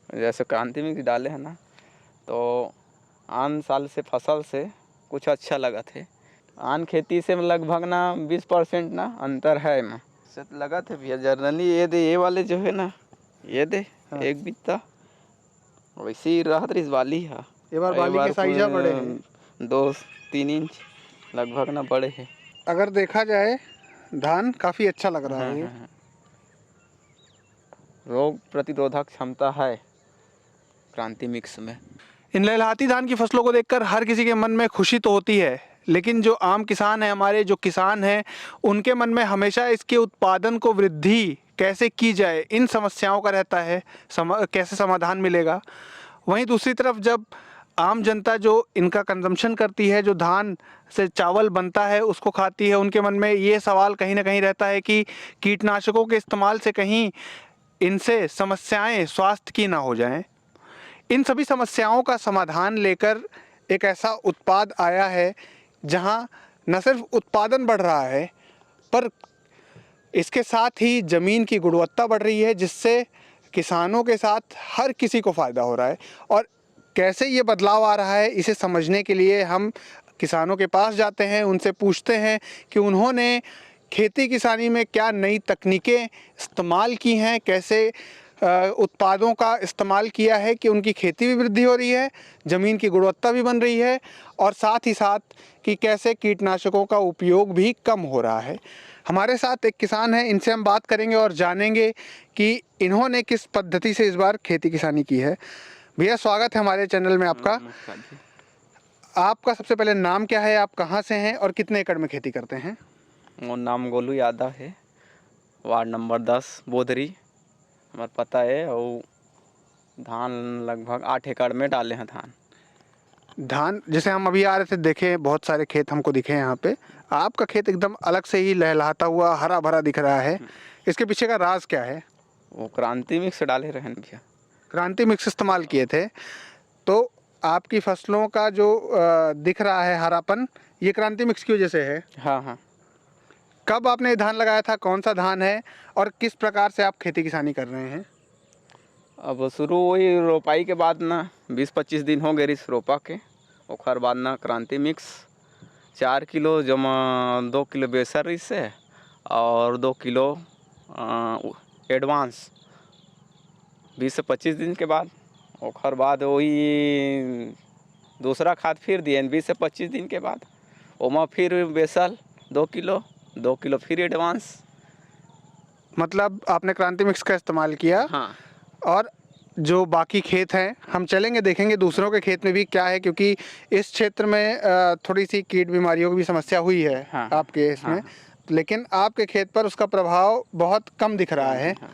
जैसे क्रांति मिक्स डाले हैं ना, तो आन साल से फसल से कुछ अच्छा लगा थे। आन खेती से लगभग ना 20% ना अंतर है में से लगा थे भैया। जनरली ये वाले जो है ना, ये दे हाँ। एक बित्ता वैसे ही राहत इस वाली है। ये बार बाली के साइज बड़े हैं, 2-3 इंच लगभग ना बड़े हैं। अगर देखा जाए धान काफ़ी अच्छा लग रहा है ये। हाँ। रोग प्रतिरोधक क्षमता है क्रांति मिक्स में। इन लहलहाती धान की फसलों को देखकर हर किसी के मन में खुशी तो होती है, लेकिन जो आम किसान हैं, हमारे जो किसान हैं, उनके मन में हमेशा इसके उत्पादन को वृद्धि कैसे की जाए, इन समस्याओं का रहता है। कैसे समाधान मिलेगा। वहीं दूसरी तरफ जब आम जनता जो इनका कंजम्पशन करती है, जो धान से चावल बनता है उसको खाती है, उनके मन में ये सवाल कहीं ना कहीं रहता है कि कीटनाशकों के इस्तेमाल से कहीं इनसे समस्याएं स्वास्थ्य की ना हो जाएं। इन सभी समस्याओं का समाधान लेकर एक ऐसा उत्पाद आया है जहां न सिर्फ उत्पादन बढ़ रहा है, पर इसके साथ ही ज़मीन की गुणवत्ता बढ़ रही है, जिससे किसानों के साथ हर किसी को फ़ायदा हो रहा है। और कैसे ये बदलाव आ रहा है, इसे समझने के लिए हम किसानों के पास जाते हैं, उनसे पूछते हैं कि उन्होंने खेती किसानी में क्या नई तकनीकें इस्तेमाल की हैं, कैसे उत्पादों का इस्तेमाल किया है कि उनकी खेती भी वृद्धि हो रही है, ज़मीन की गुणवत्ता भी बन रही है, और साथ ही साथ कि कैसे कीटनाशकों का उपयोग भी कम हो रहा है। हमारे साथ एक किसान है, इनसे हम बात करेंगे और जानेंगे कि इन्होंने किस पद्धति से इस बार खेती किसानी की है। भैया स्वागत है हमारे चैनल में आपका। नमस्कार जी। आपका सबसे पहले नाम क्या है, आप कहाँ से हैं और कितने एकड़ में खेती करते हैं? मोर नाम गोलू यादव है, वार्ड नंबर 10 बोधरी हमारा पता है। और धान लगभग 8 एकड़ में डाले हैं धान। धान जैसे हम अभी आ रहे थे, देखे बहुत सारे खेत हमको दिखे यहाँ पे। आपका खेत एकदम अलग से ही लहलहाता हुआ हरा भरा दिख रहा है, इसके पीछे का राज क्या है? वो क्रांति मिक्स डाले रहे भैया। क्रांति मिक्स इस्तेमाल किए थे, तो आपकी फसलों का जो दिख रहा है हरापन, ये क्रांति मिक्स की वजह से है। हाँ। कब आपने धान लगाया था, कौन सा धान है और किस प्रकार से आप खेती किसानी कर रहे हैं? अब शुरू वही रोपाई के बाद ना 20-25 दिन हो गए इस रोपा के। ओखर बाद ना क्रांति मिक्स 4 किलो जमा 2 किलो बेसर इससे और 2 किलो एडवांस 20 से 25 दिन के बाद। ओखर बाद वही दूसरा खाद फिर दिए 20 से 25 दिन के बाद। ओमा फिर बेसल 2 किलो फिर एडवांस। मतलब आपने क्रांति मिक्स का इस्तेमाल किया। हाँ। और जो बाकी खेत हैं, हम चलेंगे देखेंगे दूसरों के खेत में भी क्या है, क्योंकि इस क्षेत्र में थोड़ी सी कीट बीमारियों की भी समस्या हुई है हाँ। आपके इसमें। लेकिन आपके खेत पर उसका प्रभाव बहुत कम दिख रहा है। हाँ।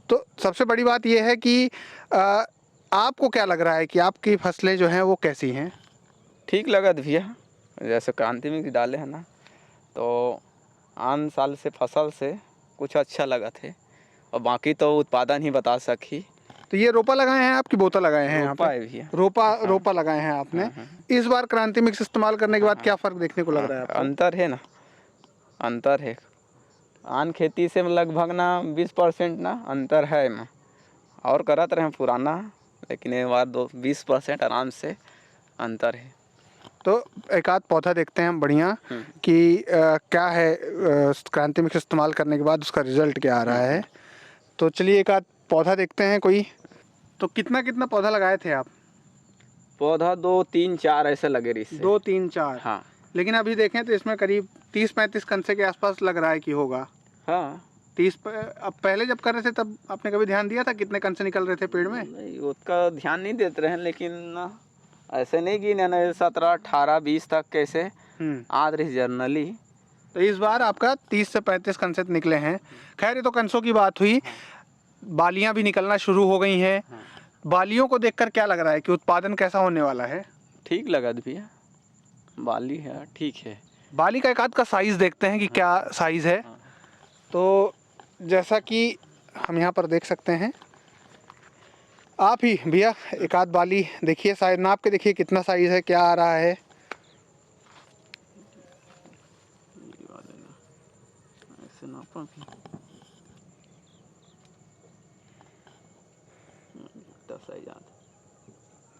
तो सबसे बड़ी बात यह है कि आपको क्या लग रहा है कि आपकी फसलें जो हैं वो कैसी हैं? ठीक लगा भैया। जैसे क्रांति मिक्स डाले हैं ना, तो आन साल से फसल से कुछ अच्छा लगा थे। और बाकी तो उत्पादन ही बता सकी। तो ये रोपा लगाए हैं आपकी बोतल लगाए हैं यहाँ पे? रोपा है भैया। रोपा लगाए हैं आपने। हाँ। इस बार क्रांति मिक्स इस्तेमाल करने के बाद क्या फ़र्क देखने को लग रहा है आपको? अंतर है ना, अंतर है। आन खेती से लगभग ना 20% ना अंतर है में। और करत रहे पुराना, लेकिन एक बार 20% आराम से अंतर है। तो एक आध पौधा देखते हैं हम बढ़िया कि क्या है क्रांति मिक्स इस्तेमाल करने के बाद उसका रिजल्ट क्या आ रहा है। तो चलिए एक आध पौधा देखते हैं कोई। तो कितना कितना पौधा लगाए थे आप? पौधा 2-3-4 ऐसे लगे रही से। 2-3-4। हाँ। लेकिन अभी देखें तो इसमें करीब 30-35 कंसे के आसपास लग रहा है कि होगा। हाँ। अब पहले जब कर रहे थे तब आपने कभी ध्यान दिया था कितने कंसे निकल रहे थे पेड़ में? नहीं, उसका ध्यान नहीं देते रहे, लेकिन ना ऐसे नहीं गिने ना 17-18-20 तक कैसे आद रही जर्नली। तो इस बार आपका 30 से 35 कंसे निकले हैं। खैर ये तो कंसों की बात हुई। बालियां भी निकलना शुरू हो गई हैं। बालियों को देखकर क्या लग रहा है कि उत्पादन कैसा होने वाला है? ठीक लगा भैया, बाली है ठीक है। बाली का एक आध का साइज़ देखते हैं कि क्या साइज़ है। तो जैसा कि हम यहाँ पर देख सकते हैं, आप ही भैया एक आध बाली देखिए, साइज नाप के देखिए कितना साइज़ है, क्या आ रहा है। ऐसे नापा भी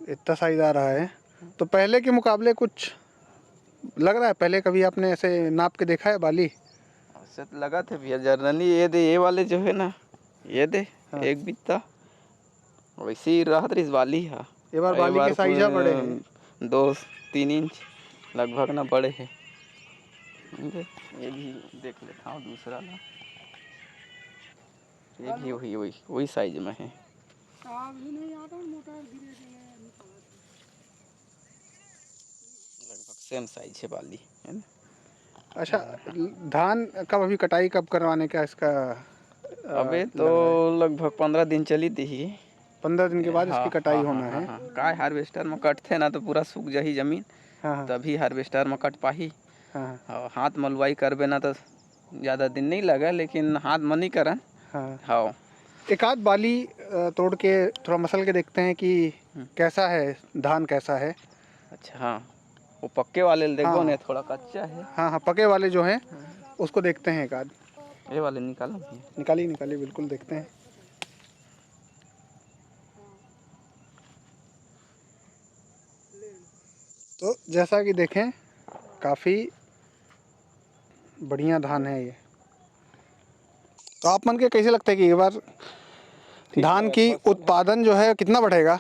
इतना साइज आ रहा है। तो पहले के मुकाबले कुछ लग रहा है, पहले कभी आपने ऐसे नाप के देखा है बाली? उससे तो लगा थे भैया जनरली ये वाले जो है ना, ये दे हाँ। एक बित्ता वैसे ही राहत रही वाली है। ये बार बाली के साइज बड़े हैं। 2-3 इंच लगभग ना बड़े हैं। ये भी देख लेता हूँ दूसरा ना, ये भी वही साइज में है। लगभग सेम साइज है बाली, है ना। अच्छा, धान कब अभी कटाई कब करवाने का इसका अबे तो लगभग 15 दिन चली थी। 15 दिन के बाद इसकी कटाई होना है। हाँ। काय हार्वेस्टर में कटते ना तो पूरा सूख जाही जमीन, हाँ तभी हार्वेस्टर में कट पाही। हाँ और हाथ मलवाई करबे ना तो ज़्यादा दिन नहीं लगा, लेकिन हाथ में नहीं करन। हाँ। हाँ एक आध बाली तोड़ के थोड़ा मसल के देखते हैं कि कैसा है धान, कैसा है। अच्छा, हाँ वो पक्के वाले देखो हाँ। ने, थोड़ा कच्चा है। हाँ हाँ, पके वाले जो हैं उसको देखते हैं एक आध। ये वाले निकालो भैया। निकालिए बिल्कुल देखते हैं। तो जैसा कि देखें, काफ़ी बढ़िया धान है ये। तो आप मन के कैसे लगता है कि एक बार धान की उत्पादन जो है कितना बढ़ेगा?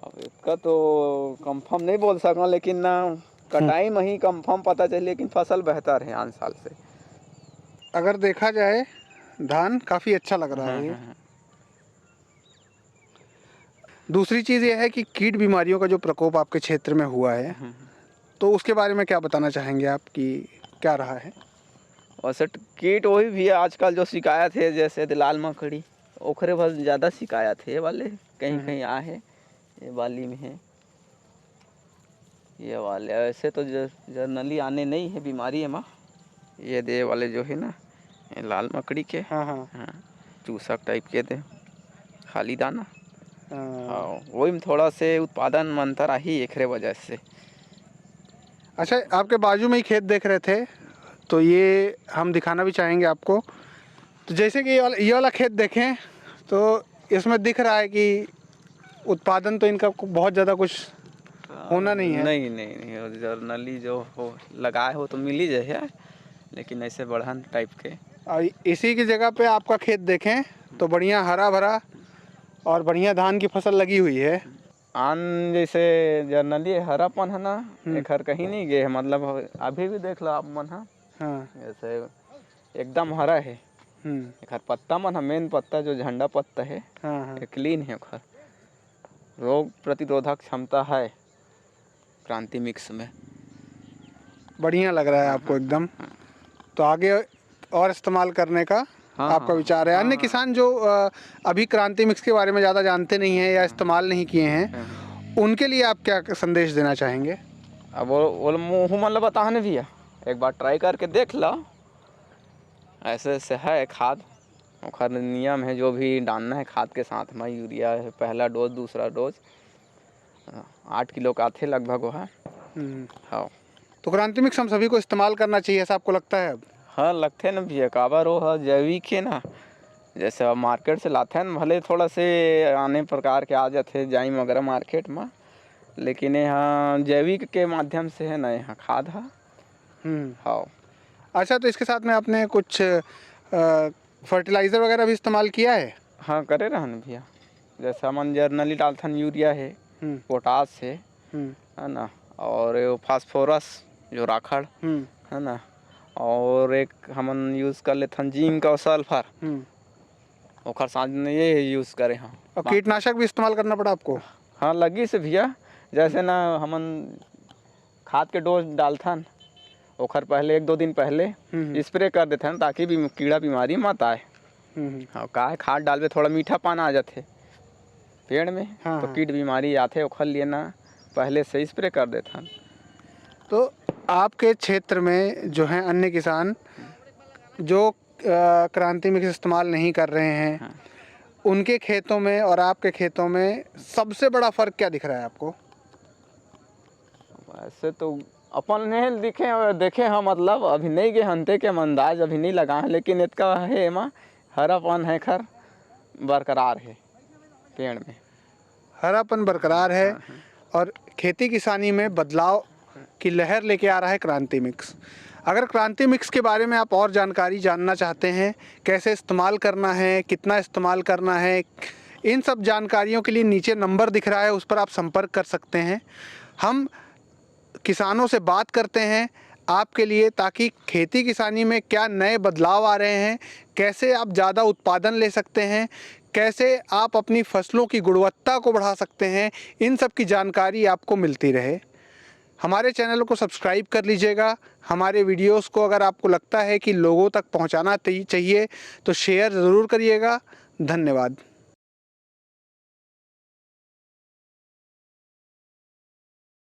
अब इसका तो कंफर्म नहीं बोल सकूँ, लेकिन ना कटाई में ही कंफर्म पता चले, लेकिन फसल बेहतर है आन साल से। अगर देखा जाए धान काफ़ी अच्छा लग रहा है ये। दूसरी चीज़ ये है कि कीट बीमारियों का जो प्रकोप आपके क्षेत्र में हुआ है, तो उसके बारे में क्या बताना चाहेंगे आप कि क्या रहा है? वैसे कीट वही भी है आजकल जो शिकायत है, जैसे लाल मकड़ी, ओखरे बहुत ज़्यादा शिकायत है। ये वाले कहीं कहीं आ है, ये वाली में है, ये वाले ऐसे तो जनरली आने नहीं है बीमारी है माँ। ये दे वाले जो है ना, ये लाल मकड़ी के। हाँ हाँ हाँ, चूसक टाइप के थे, खाली दाना। हाँ। हाँ, वही में थोड़ा से उत्पादन में अंतर आई एकरे वजह से। अच्छा, आपके बाजू में ही खेत देख रहे थे, तो ये हम दिखाना भी चाहेंगे आपको। तो जैसे कि ये वाला खेत देखें, तो इसमें दिख रहा है कि उत्पादन तो इनका बहुत ज़्यादा कुछ होना नहीं है। नहीं जर्नली जो हो लगाए हो तो मिल ही जाए, लेकिन ऐसे बढ़न टाइप के। और इसी की जगह पे आपका खेत देखें तो बढ़िया हरा भरा और बढ़िया धान की फसल लगी हुई है। आन जैसे जर्नली हरापन है ना, एक हर कहीं नहीं गए है, मतलब अभी भी देख लो आप मन। हाँ। जैसे एकदम हरा है, एक हर पत्ता मन है, मेन पत्ता जो झंडा पत्ता है, हाँ हाँ। क्लीन है। खर रोग प्रतिरोधक क्षमता है क्रांति मिक्स में। बढ़िया लग रहा है आपको एकदम। तो आगे और इस्तेमाल करने का आपका विचार है? अन्य किसान जो अभी क्रांति मिक्स के बारे में ज़्यादा जानते नहीं हैं या इस्तेमाल नहीं किए हैं, उनके लिए आप क्या संदेश देना चाहेंगे? अब वो मुँह मतलब बताने भैया, एक बार ट्राई करके देख लो। ऐसे ऐसे है खाद, और नियम है जो भी डालना है खाद के साथ में। यूरिया है पहला डोज, दूसरा डोज 8 किलो का थे लगभग वो है। हाँ, तो क्रांति मिक्स हम सभी को इस्तेमाल करना चाहिए, ऐसा आपको लगता है अब? हाँ लगते ना भैया, काबर वो है जैविक है ना। जैसे अब मार्केट से लाते हैं ना, भले थोड़ा से आने प्रकार के आ जाते जाई वगैरह मार्केट में, लेकिन यहाँ जैविक के माध्यम से है ना, यहाँ खाद है। हाँ। अच्छा, तो इसके साथ में आपने कुछ फर्टिलाइज़र वगैरह भी इस्तेमाल किया है? हाँ करे रहा ना भैया, जैसे हम जर्नली डालते हैं, यूरिया है, पोटास है ना, और फास्फोरस जो राखड़ है ना, और एक हम यूज़ कर लेते हैं जिंक और सल्फर, और साथ में ये यूज़ करें। हाँ, और कीटनाशक भी इस्तेमाल करना पड़ा आपको? हाँ लगी से भैया, जैसे ना हमन खाद के डोज डालते हैं, ओखर पहले 1-2 दिन पहले स्प्रे कर देते हैं, ताकि भी कीड़ा बीमारी मत आए। हाँ, का है खाद डालबे थोड़ा मीठा पान आ जाते पेड़ में। हाँ, तो हाँ। कीट बीमारी आते ओखर लिए ना पहले से स्प्रे कर देते हैं। तो आपके क्षेत्र में जो हैं अन्य किसान जो क्रांति मिक्स इस्तेमाल नहीं कर रहे हैं, उनके खेतों में और आपके खेतों में सबसे बड़ा फ़र्क क्या दिख रहा है आपको? वैसे तो अपन नहीं दिखे और देखे हैं, मतलब अभी नहीं गए हंते के अंदाज अभी नहीं लगा है, लेकिन इसका है माँ हरापन है खर बरकरार है पेड़ में। हरापन बरकरार है और खेती किसानी में बदलाव की लहर लेके आ रहा है क्रांति मिक्स। अगर क्रांति मिक्स के बारे में आप और जानकारी जानना चाहते हैं, कैसे इस्तेमाल करना है, कितना इस्तेमाल करना है, इन सब जानकारियों के लिए नीचे नंबर दिख रहा है, उस पर आप संपर्क कर सकते हैं। हम किसानों से बात करते हैं आपके लिए, ताकि खेती किसानी में क्या नए बदलाव आ रहे हैं, कैसे आप ज़्यादा उत्पादन ले सकते हैं, कैसे आप अपनी फसलों की गुणवत्ता को बढ़ा सकते हैं, इन सब की जानकारी आपको मिलती रहे। हमारे चैनल को सब्सक्राइब कर लीजिएगा। हमारे वीडियोस को अगर आपको लगता है कि लोगों तक पहुंचाना चाहिए तो शेयर ज़रूर करिएगा। धन्यवाद।